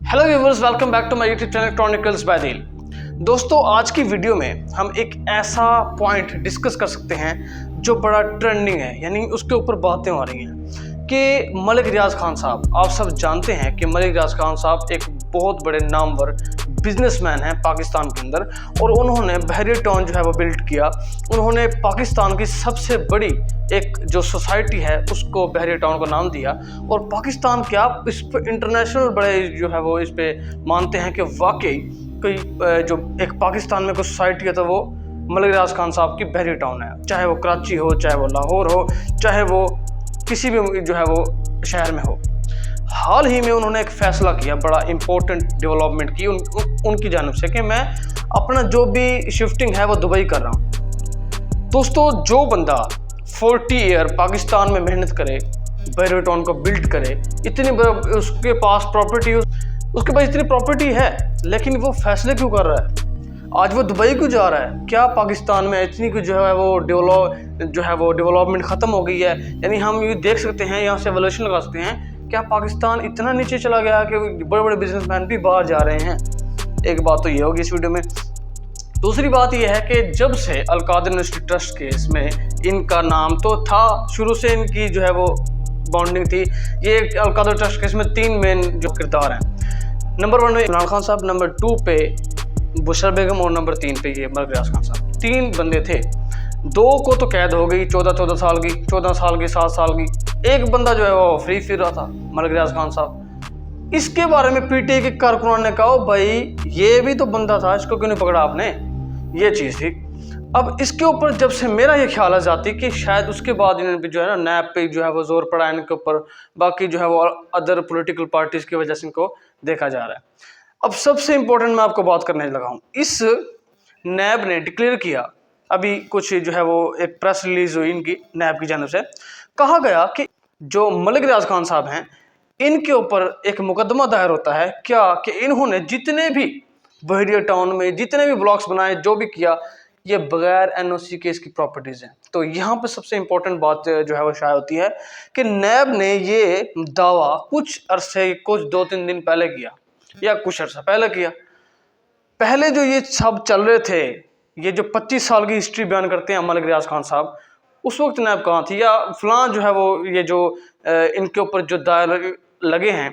Hello viewers, welcome back to my YouTube channel Chronicles by Dil. दोस्तों, आज की video में हम एक ऐसा पॉइंट डिस्कस कर सकते हैं जो बड़ा ट्रेंडिंग है, यानी उसके ऊपर बातें हो रही हैं कि मलिक रियाज खान साहब, आप सब जानते हैं कि मलिक रियाज खान साहब एक बहुत बड़े नामवर बिजनेसमैन हैं पाकिस्तान के अंदर, और उन्होंने बहरिया टाउन जो है वो बिल्ड किया। उन्होंने पाकिस्तान की सबसे बड़ी एक जो सोसाइटी है उसको बहरिया टाउन को नाम दिया, और पाकिस्तान क्या इस पर इंटरनेशनल बड़े जो है वो इस पे मानते हैं कि वाकई कोई जो एक पाकिस्तान में कोई सोसाइटी है तो वो मलिक रियाज खान साहब की बहरिया टाउन है। चाहे वो कराची हो, चाहे वो लाहौर हो, चाहे वो किसी भी जो है वो शहर में हो। हाल ही में उन्होंने एक फैसला किया, बड़ा इंपॉर्टेंट डेवलपमेंट की उनकी जानिब से, कि मैं अपना जो भी शिफ्टिंग है वो दुबई कर रहा हूँ। दोस्तों, जो बंदा 40 ईयर पाकिस्तान में मेहनत करे, बहरिया टाउन को बिल्ड करे, इतनी उसके पास प्रॉपर्टी, उसके पास इतनी प्रॉपर्टी है, लेकिन वो फैसले क्यों कर रहा है? आज वो दुबई क्यों जा रहा है? क्या पाकिस्तान में इतनी कुछ जो है वो डेवलपमेंट ख़त्म हो गई है? यानी हम ये देख सकते हैं, यहाँ से एवल्यूशन लगा सकते हैं, क्या पाकिस्तान इतना नीचे चला गया कि बड़े बड़े बिजनेसमैन भी बाहर जा रहे हैं? एक बात तो ये होगी इस वीडियो में। दूसरी बात यह है कि जब से अलकादर यूनिवर्सिटी ट्रस्ट केस में इनका नाम तो था, शुरू से इनकी जो है वो बॉन्डिंग थी। ये अलकादर ट्रस्ट केस में 3 मेन जो किरदार हैं, नंबर 1 में इमरान खान साहब, नंबर 2 पे बुशरा बेगम, और नंबर 3 पे ये मलिक रियाज खान साहब। 3 बंदे थे। 2 को तो कैद हो गई 14 साल की, 14 साल की, 7 साल की। एक बंदा जो है वो फ्री फिर रहा था, मलिक रियाज खान साहब। इसके बारे में पीटीआई के कारकुनान ने कहा, भाई ये भी तो बंदा था, इसको क्यों नहीं पकड़ा आपने? ये चीज़ थी। अब इसके ऊपर जब से मेरा ये ख्याल आ जाती कि शायद उसके बाद इन्होंने जो है ना नैब पे जो है वो जोर पड़ा इनके ऊपर, बाकी जो है वो अदर पॉलिटिकल पार्टीज की वजह से इनको देखा जा रहा है। अब सबसे इंपॉर्टेंट मैं आपको बात करने लगा हूँ, इस नैब ने डिक्लेयर किया, अभी कुछ जो है वो एक प्रेस रिलीज हुई इनकी नैब की जानिब से, कहा गया कि जो मलिक रियाज खान साहब हैं इनके ऊपर एक मुकदमा दायर होता है, क्या कि इन्होंने जितने भी बहरिया टाउन में जितने भी ब्लॉक्स बनाए, जो भी किया, ये बगैर एनओसी के इसकी प्रॉपर्टीज हैं। तो यहाँ पर सबसे इंपॉर्टेंट बात जो है वो शायद होती है कि नैब ने ये दावा कुछ अरसे, कुछ 2-3 दिन पहले किया, या कुछ अर्सा पहले किया। पहले जो ये सब चल रहे थे, ये जो 25 साल की हिस्ट्री बयान करते हैं मलिक रियाज खान साहब, उस वक्त नैब कहाँ थी? या फलां जो है वो ये जो इनके ऊपर जो दायर लगे हैं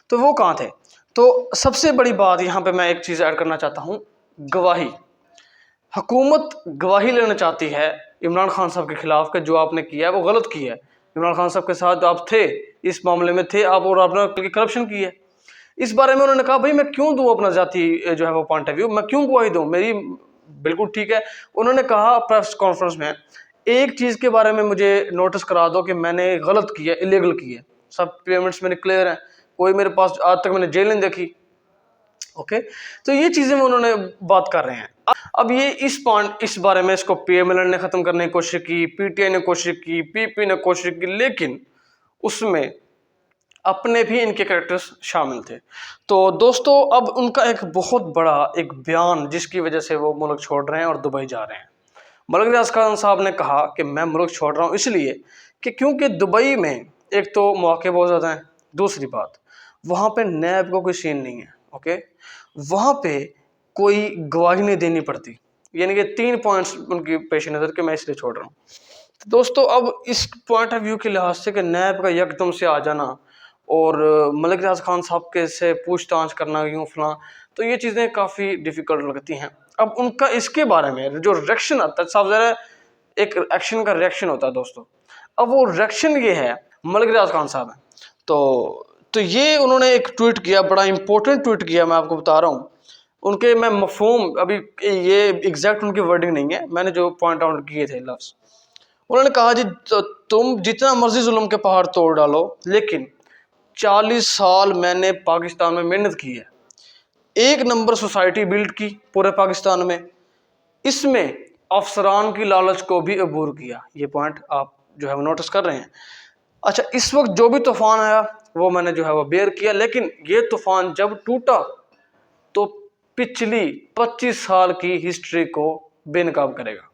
तो वो कहाँ थे? तो सबसे बड़ी बात यहाँ पे मैं एक चीज़ ऐड करना चाहता हूँ, गवाही। हुकूमत गवाही लेना चाहती है इमरान खान साहब के खिलाफ कि जो आपने किया है वो गलत किया है। इमरान खान साहब के साथ आप थे, इस मामले में थे आप, और आपने करप्शन की है। इस बारे में उन्होंने कहा, भाई मैं क्यों दूं अपना जाति जो है वो पॉइंट ऑफ व्यू, मैं क्यों गवाही दूं, मेरी बिल्कुल ठीक है। उन्होंने कहा प्रेस कॉन्फ्रेंस में, एक चीज़ के बारे में मुझे नोटिस करा दो कि मैंने गलत किया, इलीगल किया, सब पेमेंट्स मेरे क्लियर हैं, कोई मेरे पास आज तक मैंने जेल नहीं देखी। ओके, तो ये चीज़ें में उन्होंने बात कर रहे हैं। अब ये इस बारे में इसको पीएमएल ने ख़त्म करने की कोशिश की, पीटीआई ने कोशिश की, पीपी ने कोशिश की, लेकिन उसमें अपने भी इनके कैरेक्टर्स शामिल थे। तो दोस्तों, अब उनका एक बहुत बड़ा एक बयान, जिसकी वजह से वो मुल्क छोड़ रहे हैं और दुबई जा रहे हैं। मलिक रियाज खान साहब ने कहा कि मैं मुल्क छोड़ रहा हूँ इसलिए कि क्योंकि दुबई में एक तो मौके बहुत ज़्यादा हैं, दूसरी बात वहाँ पे नैब का कोई सीन नहीं है। ओके, वहाँ पे कोई गवाही नहीं देनी पड़ती, यानी कि 3 पॉइंट्स उनकी पेश नज़र के मैं इसलिए छोड़ रहा हूँ। तो दोस्तों, अब इस पॉइंट ऑफ व्यू के लिहाज से कि नैब का यकदम से आ जाना और मलिक रियाज खान साहब के से पूछताछ करना यूँ फलां, तो ये चीज़ें काफ़ी डिफ़िकल्ट लगती हैं। अब उनका इसके बारे में जो रिएक्शन आता है, साफ ज़रा एक एक्शन का रिएक्शन होता है दोस्तों। अब वो रिएक्शन ये है, मलिक रियाज खान साहब हैं तो ये उन्होंने एक ट्वीट किया, बड़ा इंपॉर्टेंट ट्वीट किया, मैं आपको बता रहा हूँ। उनके मैं मफहूम, अभी ये एग्जैक्ट उनकी वर्डिंग नहीं है, मैंने जो पॉइंट आउट किए थे लफ्ज़, उन्होंने कहा जी तुम जितना मर्जी जुल्म के पहाड़ तोड़ डालो, लेकिन 40 साल मैंने पाकिस्तान में मेहनत की है, 1 नंबर सोसाइटी बिल्ड की पूरे पाकिस्तान में, इसमें अफसरान की लालच को भी अबूर किया। ये पॉइंट आप जो है वो नोटिस कर रहे हैं। अच्छा, इस वक्त जो भी तूफान आया वो मैंने जो है वो बेयर किया, लेकिन ये तूफान जब टूटा तो पिछली 25 साल की हिस्ट्री को बेनकाब करेगा।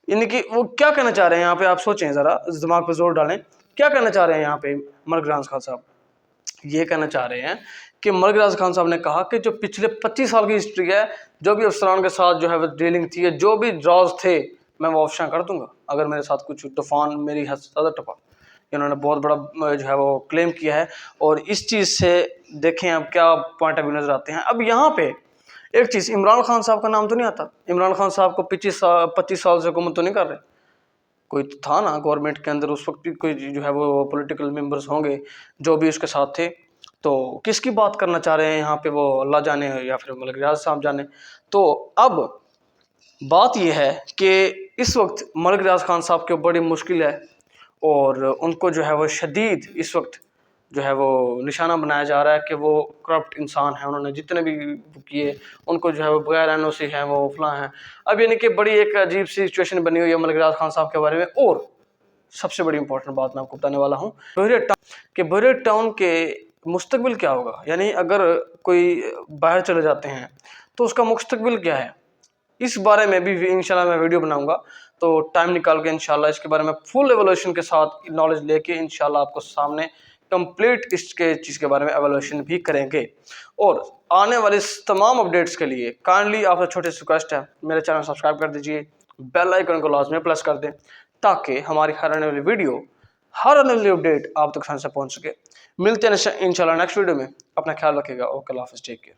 यानी कि वो क्या कहना चाह रहे हैं यहाँ पे, आप सोचें ज़रा, दिमाग पे जोर डालें, क्या कहना चाह रहे हैं यहाँ पे मलिक रियाज खान साहब? ये कहना चाह रहे हैं कि मलिक रियाज खान साहब ने कहा कि जो पिछले 25 साल की हिस्ट्री है, जो भी अफसरान के साथ जो है वो डीलिंग थी, जो भी ड्रॉज थे, मैं वो ऑप्शन कर दूंगा अगर मेरे साथ कुछ तूफान मेरी हद से ज़्यादा टपा। इन्होंने बहुत बड़ा जो है वो क्लेम किया है और इस चीज़ से देखें अब क्या पॉइंट ऑफ व्यू नज़र आते हैं। अब यहाँ पे एक चीज़, इमरान खान साहब का नाम तो नहीं आता। इमरान खान साहब को 25 साल से हुकूमत तो नहीं कर रहे, कोई तो था ना गवर्नमेंट के अंदर उस वक्त भी, कोई जो है वो पॉलिटिकल मेंबर्स होंगे जो भी उसके साथ थे। तो किसकी बात करना चाह रहे हैं यहाँ पे वो अल्लाह जाने या फिर मलिक रियाज साहब जाने। तो अब बात यह है कि इस वक्त मलिक रियाज खान साहब की बड़ी मुश्किल है और उनको जो है वो शदीद इस वक्त जो है वो निशाना बनाया जा रहा है कि वो करप्ट इंसान है। उन्होंने जितने भी किए उनको जो है वो बगैर एनओसी है वो फलां हैं। अब यानी कि बड़ी एक अजीब सी सिचुएशन बनी हुई है मलिक रियाज खान साहब के बारे में। और सबसे बड़ी इंपॉर्टेंट बात मैं आपको बताने वाला हूँ बहरे टाउन के मुस्तकबिल क्या होगा। यानी अगर कोई बाहर चले जाते हैं तो उसका मुस्तकबिल क्या है, इस बारे में भी इंशाल्लाह मैं वीडियो बनाऊंगा। तो टाइम निकाल के इंशाल्लाह इसके बारे में फुल एवोल्यूशन के साथ नॉलेज लेके इंशाल्लाह आपको सामने कंप्लीट इसके चीज़ के बारे में एवोल्यूशन भी करेंगे। और आने वाले तमाम अपडेट्स के लिए काइंडली आपसे छोटी सी रिक्वेस्ट है, मेरे चैनल सब्सक्राइब कर दीजिए, बेल आइकन को लाजमी प्रेस कर दें ताकि हमारी हर आने वाली वीडियो, हर आने वाली अपडेट आप तक आसानी से पहुँच सके। मिलते हैं इंशाल्लाह नेक्स्ट वीडियो में। अपना ख्याल रखिएगा। ओके, अल्लाह हाफ़िज़, टेक केयर।